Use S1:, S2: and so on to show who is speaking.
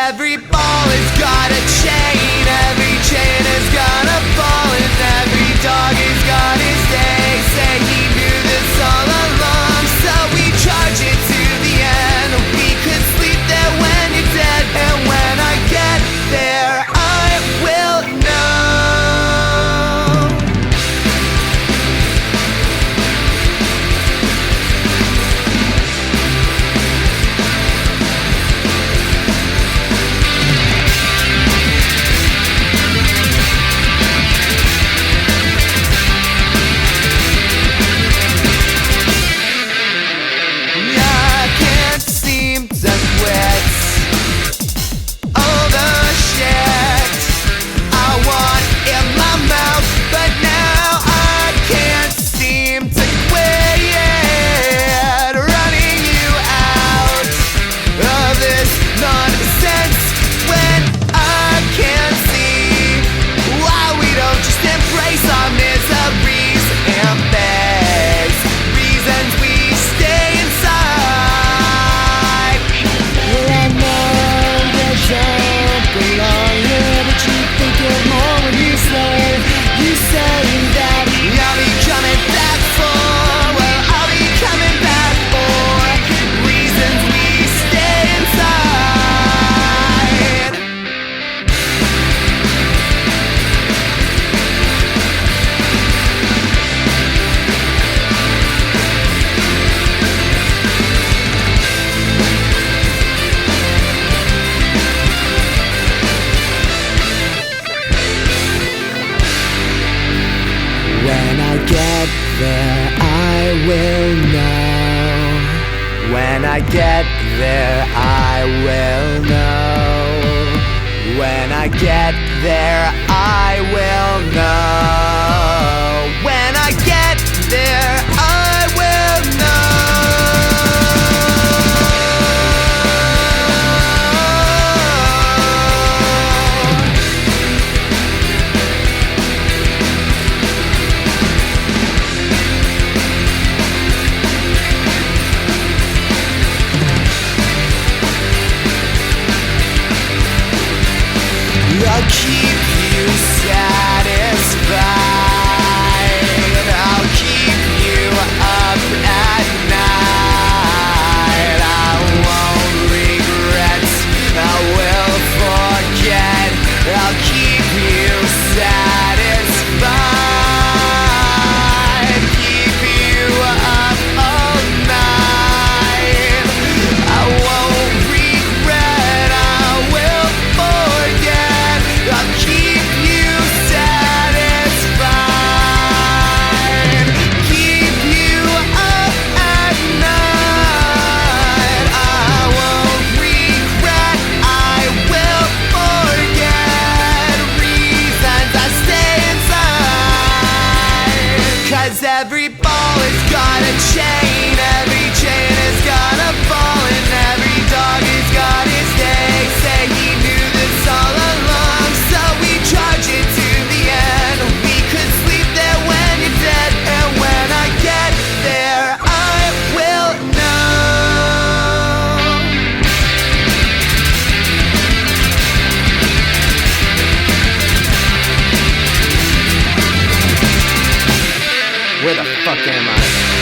S1: every ball has got a chain, every chain has got a ball, and every dog has got his day. Say he knew this all along, so we charge it to the end. We could sleep there when you're dead, and when I get there I will know. When I get there, I will know. When I get there, I will know. When I get there, I will know. When I get there, I will know. I'll keep you satisfied. I'll keep you up at night. I won't regret, I will forget. I'll keep you satisfied. Keep you up all night. I won't regret, I will forget. I'll keep you satisfied. Keep you up at night. I won't regret, I will forget. Reasons I stay inside. 'Cause every ball has got a chain, every chain has got a ball, and every dog has got his day. Say he knew this all along, so we charge it to the end. We could sleep there when you're dead, and when I get there, I will know. Where the fuck am I?